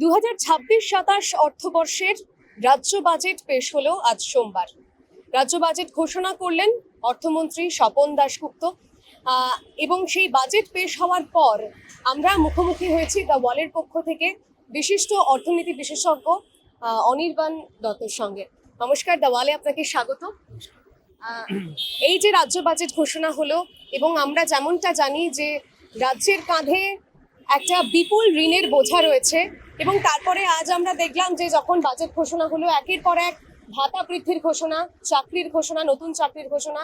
2026-27 অর্থবর্ষের রাজ্য বাজেট পেশ হলো আজ সোমবার। রাজ্য বাজেট ঘোষণা করলেন অর্থমন্ত্রী স্বপন দাশগুপ্ত এবং সেই বাজেট পেশ হওয়ার পর আমরা মুখোমুখি হয়েছি দ্য ওয়ালের পক্ষ থেকে বিশিষ্ট অর্থনীতি বিশেষজ্ঞ অনির্বাণ দত্তর সঙ্গে। নমস্কার, দ্য ওয়ালে আপনাকে স্বাগত। এই যে রাজ্য বাজেট ঘোষণা হলো এবং আমরা যেমনটা জানি যে রাজ্যের কাঁধে একটা বিপুল ঋণের বোঝা রয়েছে এবং তারপরে আজ আমরা দেখলাম যে যখন বাজেট ঘোষণা হলো একের পর এক ভাতা বৃদ্ধির ঘোষণা, চাকরির ঘোষণা, নতুন চাকরির ঘোষণা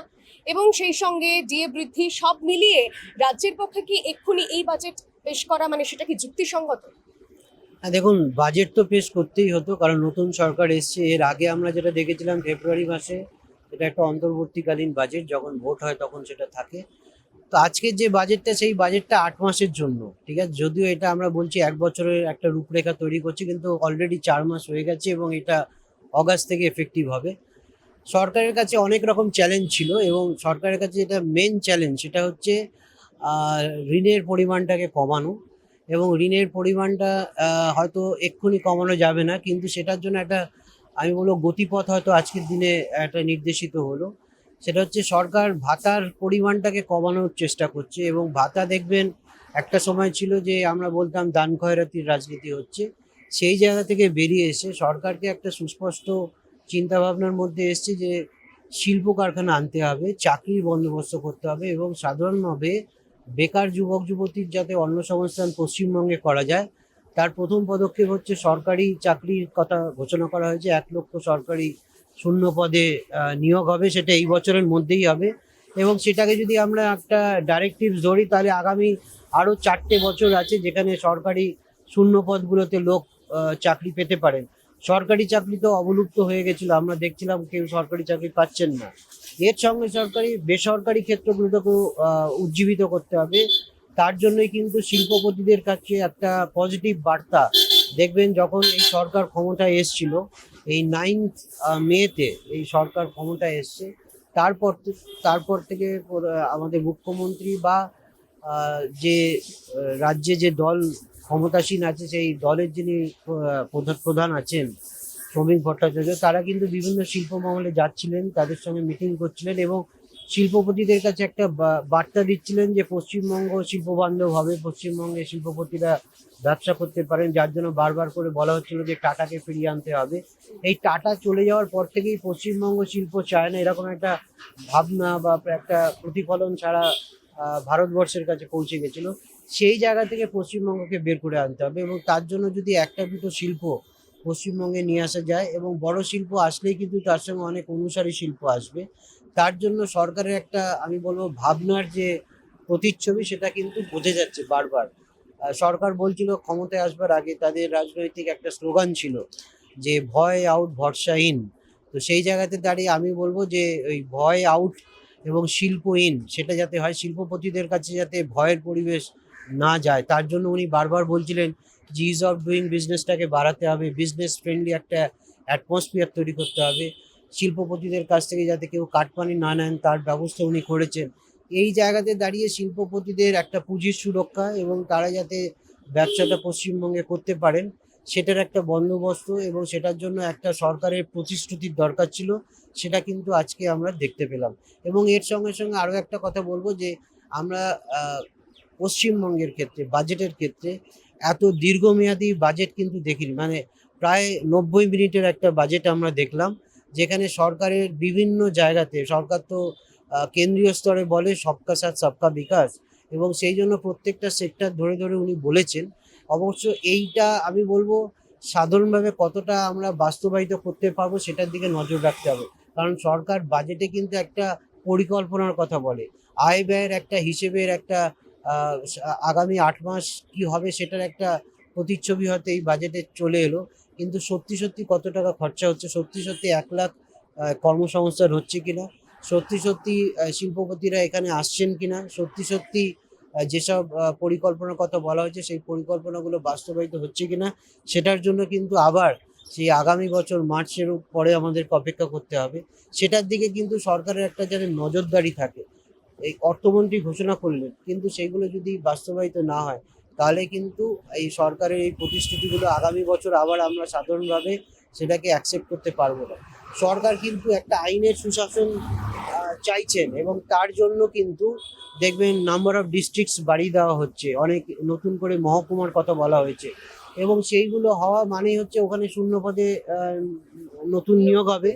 এবং সেই সঙ্গে ডিএ বৃদ্ধি, সব মিলিয়ে রাজ্যের পক্ষে কি এক্ষুনি এই বাজেট পেশ করা মানে সেটা কি যুক্তিসঙ্গত? হ্যাঁ, দেখুন, বাজেট তো পেশ করতেই হতো, কারণ নতুন সরকার এসছে। এর আগে আমরা যেটা দেখেছিলাম ফেব্রুয়ারি মাসে, এটা একটা অন্তর্বর্তীকালীন বাজেট, যখন ভোট হয় তখন সেটা থাকে। তো আজকের যে বাজেটটা, সেই বাজেটটা 8 মাসের জন্য, ঠিক আছে। যদিও এটা আমরা বলছি 1 বছরের একটা রূপরেখা তৈরি করছি, কিন্তু অলরেডি 4 মাস হয়ে গেছে এবং এটা অগাস্ট থেকে এফেক্টিভ হবে। সরকারের কাছে অনেক রকম চ্যালেঞ্জ ছিল এবং সরকারের কাছে যেটা মেন চ্যালেঞ্জ, সেটা হচ্ছে ঋণের পরিমাণটাকে কমানো। এবং ঋণের পরিমাণটা হয়তো এক্ষুনি কমানো যাবে না, কিন্তু সেটার জন্য একটা, আমি বলবো, গতিপথ হয়তো আজকের দিনে একটা নির্দেশিত হলো। সেটা হচ্ছে সরকার ভাতার পরিমাণটাকে কমানোর চেষ্টা করছে। এবং ভাতা দেখবেন, একটা সময় ছিল যে আমরা বলতাম দান খয়রাতির রাজনীতি হচ্ছে, সেই জায়গা থেকে বেরিয়ে এসে সরকারকে একটা সুস্পষ্ট চিন্তাভাবনার মধ্যে এসছে যে শিল্প কারখানা আনতে হবে, চাকরির বন্দোবস্ত করতে হবে এবং সাধারণভাবে বেকার যুবক যুবতীর যাতে অন্নসংস্থান পশ্চিমবঙ্গে করা যায়, তার প্রথম পদক্ষেপ হচ্ছে সরকারি চাকরির কথা ঘোষণা করা হয়েছে। 1 লক্ষ সরকারি শূন্য পদে নিয়োগ হবে, সেটা এই বছরের মধ্যেই হবে। এবং সেটাকে যদি আমরা একটা ডাইরেক্টিভ ধরি, তাহলে আগামী আরও 4টে বছর আছে যেখানে সরকারি শূন্য পদগুলোতে লোক চাকরি পেতে পারেন। সরকারি চাকরি তো অবলুপ্ত হয়ে গেছিলো, আমরা দেখছিলাম কেউ সরকারি চাকরি পাচ্ছেন না। এর সঙ্গে সরকারি বেসরকারি ক্ষেত্রগুলোকেও উজ্জীবিত করতে হবে। তার জন্যই কিন্তু শিল্পপতিদের কাছে একটা পজিটিভ বার্তা দেখবেন, যখন এই সরকার ক্ষমতায় এসছিল, এই 9 মেতে এই সরকার ক্ষমতায় এসছে, তারপর থেকে আমাদের মুখ্যমন্ত্রী বা যে রাজ্যে যে দল ক্ষমতাসীন আছে, সেই দলের যিনি প্রধান আছেন শ্রমিক ভট্টাচার্য, তারা কিন্তু বিভিন্ন শিল্প মহলে যাচ্ছিলেন, তাদের সঙ্গে মিটিং করছিলেন এবং শিল্পপতিদের কাছে একটা বার্তা দিচ্ছিলেন যে পশ্চিমবঙ্গ শিল্পবান্ধব হবে, পশ্চিমবঙ্গে শিল্পপতিরা ব্যবসা করতে পারেন। যার জন্য বারবার করে বলা হচ্ছিল যে টাটাকে ফিরিয়ে আনতে হবে। এই টাটা চলে যাওয়ার পর থেকেই পশ্চিমবঙ্গ শিল্প চায় না, এরকম একটা ভাবনা বা একটা প্রতিফলন ছাড়া ভারতবর্ষের কাছে পৌঁছে গেছিল। সেই জায়গা থেকে পশ্চিমবঙ্গকে বের করে আনতে হবে এবং তার জন্য যদি একটা দুটো শিল্প পশ্চিমবঙ্গে নিয়ে আসা যায়, এবং বড় শিল্প আসলেই কিন্তু তার সঙ্গে অনেক অনুসারী শিল্প আসবে। তার জন্য সরকারের একটা, আমি বলবো, ভাবনার যে প্রতিচ্ছবি, সেটা কিন্তু বোঝা যাচ্ছে বারবার। সরকার বলছিল ক্ষমতায় আসবার আগে, তাদের রাজনৈতিক একটা স্লোগান ছিল যে ভয় আউট ভরসা ইন। তো সেই জায়গাতে দাঁড়িয়ে আমি বলবো যে ওই ভয় আউট এবং শিল্প ইন, সেটা যাতে হয়, শিল্পপতিদের কাছে যাতে ভয়ের পরিবেশ না যায়, তার জন্য উনি বারবার বলছিলেন যে ইজ অফ ডুইং বিজনেসটাকে বাড়াতে হবে, বিজনেস ফ্রেন্ডলি একটা অ্যাটমসফিয়ার তৈরি করতে হবে। শিল্পপতিদের কাছ থেকে যাতে কেউ কাটমানি না নেন, তার ব্যবস্থা উনি করেছেন। এই জায়গাতে দাঁড়িয়ে শিল্পপতিদের একটা পুঁজির সুরক্ষা এবং তারা যাতে ব্যবসাটা পশ্চিমবঙ্গে করতে পারেন, সেটার একটা বন্দোবস্ত এবং সেটার জন্য একটা সরকারের প্রতিশ্রুতির দরকার ছিল, সেটা কিন্তু আজকে আমরা দেখতে পেলাম। এবং এর সঙ্গে সঙ্গে আরও একটা কথা বলবো যে আমরা পশ্চিমবঙ্গের ক্ষেত্রে বাজেটের ক্ষেত্রে এত দীর্ঘমেয়াদী বাজেট কিন্তু দেখিনি। মানে প্রায় 90 মিনিটের একটা বাজেট আমরা দেখলাম, যেখানে সরকারের বিভিন্ন জায়গাতে, সরকার তো কেন্দ্রীয় স্তরে বলে সবকা সাথ সবকা বিকাশ, এবং সেই জন্য প্রত্যেকটা সেক্টর ধরে ধরে উনি বলেছেন। অবশ্য এইটা আমি বলবো সাধারণভাবে কতটা আমরা বাস্তবায়িত করতে পারবো সেটার দিকে নজর রাখতে হবে, কারণ সরকার বাজেটে কিন্তু একটা পরিকল্পনার কথা বলে, আয় ব্যয়ের একটা হিসেবের একটা আগামী 8 মাস কি হবে সেটার একটা প্রতিচ্ছবি হয়তো এই বাজেটে চলে এলো। কিন্তু সত্যি সত্যি কত টাকা খরচা হচ্ছে, সত্যি সত্যি 1 লাখ কর্মসংস্থান হচ্ছে কিনা, সত্যি সত্যি শিল্পপতিরা এখানে আসছেন কিনা, সত্যি সত্যি যেসব পরিকল্পনার কথা বলা হয়েছে সেই পরিকল্পনাগুলো বাস্তবায়িত হচ্ছে কিনা, সেটার জন্য কিন্তু আবার সেই আগামী বছর মার্চের পরে আমাদেরকে অপেক্ষা করতে হবে। সেটার দিকে কিন্তু সরকারের একটা যেন নজরদারি থাকে। এই অর্থমন্ত্রী ঘোষণা করলেন, কিন্তু সেইগুলো যদি বাস্তবায়িত না হয়, তাহলে কিন্তু এই সরকারের এই প্রতিশ্রুতিগুলো আগামী বছর আবার আমরা সাধারণভাবে সেটাকে অ্যাকসেপ্ট করতে পারবো না। সরকার কিন্তু একটা আইনের সুশাসন চাইছেন, এবং তার জন্য কিন্তু দেখবেন নাম্বার অফ ডিস্ট্রিক্টস বাড়িয়ে দেওয়া হচ্ছে, অনেক নতুন করে মহকুমার কথা বলা হয়েছে, এবং সেইগুলো হওয়া মানেই হচ্ছে ওখানে শূন্য পদে নতুন নিয়োগ হবে।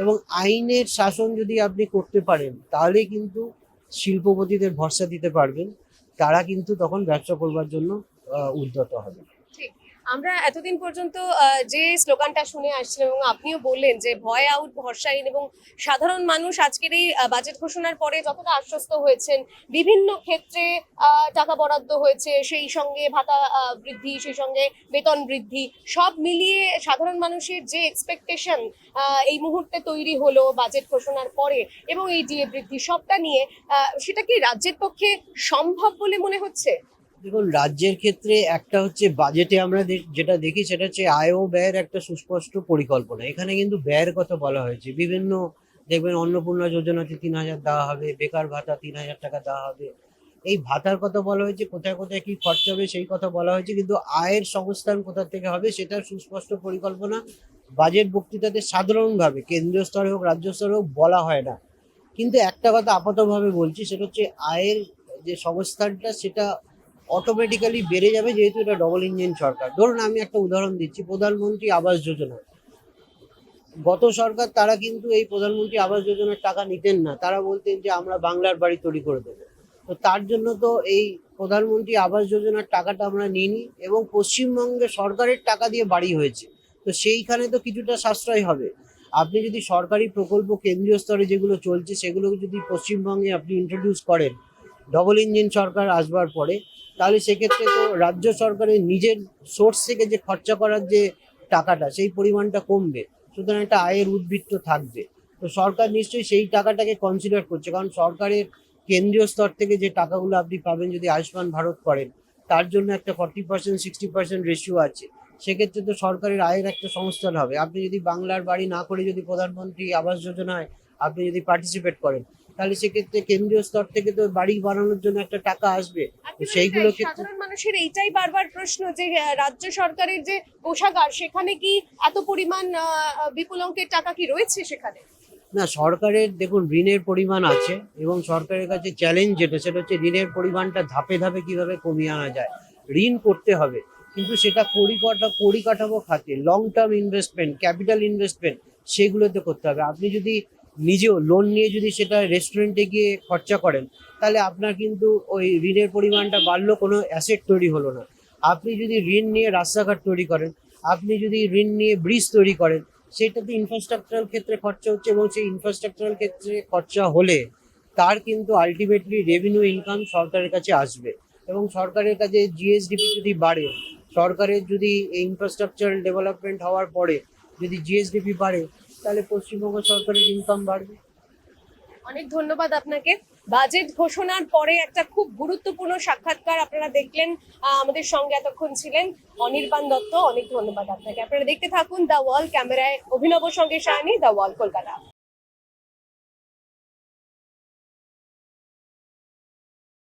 এবং আইনের শাসন যদি আপনি করতে পারেন তাহলে কিন্তু শিল্পপতিদের ভরসা দিতে পারবেন, তারা কিন্তু তখন ব্যবসা করবার জন্য উদ্যত হবে। ঠিক। আমরা এতদিন পর্যন্ত যে স্লোগানটা শুনে আসছিলাম এবং আপনিও বললেন যে ভয় আউট ভরসাহীন, এবং সাধারণ মানুষ আজকের এই বাজেট ঘোষণার পরে যতটা আশ্বস্ত হয়েছেন, বিভিন্ন ক্ষেত্রে টাকা বরাদ্দ হয়েছে, সেই সঙ্গে ভাতা বৃদ্ধি, সেই সঙ্গে বেতন বৃদ্ধি, সব মিলিয়ে সাধারণ মানুষের যে এক্সপেকটেশন এই মুহূর্তে তৈরি হলো বাজেট ঘোষণার পরে, এবং এই ডিএ বৃদ্ধি সবটা নিয়ে সেটা কি রাজ্যের পক্ষে সম্ভব বলে মনে হচ্ছে? দেখুন, রাজ্যের ক্ষেত্রে একটা হচ্ছে বাজেটে আমরা যেটা দেখি সেটা হচ্ছে আয় ও ব্যয়ের একটা সুস্পষ্ট পরিকল্পনা। এখানে কিন্তু ব্যয়ের কথা বলা হয়েছে, বিভিন্ন দেখবেন অন্নপূর্ণা যোজনাতে 3,000 দেওয়া হবে, বেকার ভাতা 3,000 টাকা দেওয়া হবে। এই ভাতার কথা বলা হয়েছে, কোথায় কোথায় কি খরচা হবে সেই কথা বলা হয়েছে, কিন্তু আয়ের সংস্থান কোথা থেকে হবে সেটার সুস্পষ্ট পরিকল্পনা বাজেট বক্তৃতাতে সাধারণভাবে কেন্দ্রীয় স্তরে হোক রাজ্য স্তরে হোক বলা হয় না। কিন্তু একটা কথা আপাতভাবে বলছি, সেটা হচ্ছে আয়ের যে সংস্থানটা সেটা অটোমেটিক্যালি বেড়ে যাবে, যেহেতু এটা ডবল ইঞ্জিন সরকার। ধরুন আমি একটা উদাহরণ দিচ্ছি, প্রধানমন্ত্রী আবাস যোজনা। গত সরকার তারা কিন্তু এই প্রধানমন্ত্রী আবাস যোজনার টাকা নিতেন না, তারা বলতেন যে আমরা বাংলার বাড়ি তৈরি করে দেবো। তো তার জন্য তো এই প্রধানমন্ত্রী আবাস যোজনার টাকাটা আমরা নিইনি, এবং পশ্চিমবঙ্গে সরকারের টাকা দিয়ে বাড়ি হয়েছে। তো সেইখানে তো কিছুটা সাশ্রয় হবে। আপনি যদি সরকারি প্রকল্প কেন্দ্রীয় স্তরে যেগুলো চলছে সেগুলো যদি পশ্চিমবঙ্গে আপনি ইন্ট্রোডিউস করেন ডবল ইঞ্জিন সরকার আসবার পরে, তাহলে সেক্ষেত্রে তো রাজ্য সরকারের নিজের সোর্স থেকে যে খরচা করার যে টাকাটা সেই পরিমাণটা কমবে, সুতরাং একটা আয়ের উদ্বৃত্ত থাকবে। তো সরকার নিশ্চয়ই সেই টাকাটাকে কনসিডার করছে, কারণ সরকারের কেন্দ্রীয় স্তর থেকে যে টাকাগুলো আপনি পাবেন যদি আয়ুষ্মান ভারত করেন, তার জন্য একটা 40% 60% রেশিও আছে। সেক্ষেত্রে তো সরকারের আয়ের একটা সংস্থান হবে। আপনি যদি বাংলার বাড়ি না করে যদি প্রধানমন্ত্রী আবাস যোজনায় আপনি যদি পার্টিসিপেট করেন, তাহলে সেক্ষেত্রে কেন্দ্রীয় স্তর থেকে তো বাড়ি বানানোর জন্য একটা টাকা আসবে। তো সেইগুলো ক্ষেত্রে সাধারণ মানুষের এইটাই বারবার প্রশ্ন যে রাজ্য সরকারের যে কোষাগার, সেখানে কি এত পরিমাণ বিপুল অঙ্কের টাকা কি রয়েছে সেখানে? না, সরকারের দেখুন ঋণের পরিমাণ আছে, এবং সরকারের কাছে চ্যালেঞ্জ যেটা সেটা হচ্ছে ঋণের পরিমাণটা ধাপে ধাপে কিভাবে কমিয়ে আনা যায়। ঋণ করতে হবে, কিন্তু সেটা পরিকাঠামো খাতে long term investment, capital investment সেগুলোতে করতে হবে। আপনি যদি নিজেও লোন নিয়ে যদি সেটা রেস্টুরেন্টে গিয়ে খরচা করেন, তাহলে আপনার কিন্তু ওই ঋণের পরিমাণটা বাড়লো, কোনো অ্যাসেট তৈরি হলো না। আপনি যদি ঋণ নিয়ে রাস্তাঘাট তৈরি করেন, আপনি যদি ঋণ নিয়ে ব্রিজ তৈরি করেন, সেটাতে ইনফ্রাস্ট্রাকচারাল ক্ষেত্রে খরচা হচ্ছে, এবং সেই ইনফ্রাস্ট্রাকচারাল ক্ষেত্রে খরচা হলে তার কিন্তু আলটিমেটলি রেভিনিউ ইনকাম সরকারের কাছে আসবে। এবং সরকারের কাছে জিএসডিপি যদি বাড়ে, সরকারের যদি এই ইনফ্রাস্ট্রাকচারাল ডেভেলপমেন্ট হওয়ার পরে যদি জিএসডিপি বাড়ে, তাহলে পশ্চিমবঙ্গ সরকারের ইনকাম বাড়বে। অনেক ধন্যবাদ আপনাকে। বাজেট ঘোষণার পরে একটা খুব গুরুত্বপূর্ণ সাক্ষাৎকার আপনারা দেখলেন। আমাদের সঙ্গে এতক্ষণ ছিলেন অনির্বাণ দত্ত। অনেক ধন্যবাদ আপনাকে। আপনারা দেখতে থাকুন দ্য ওয়াল। ক্যামেরায় অভিনবর সঙ্গে সায়নী, দ্য ওয়াল, কলকাতা।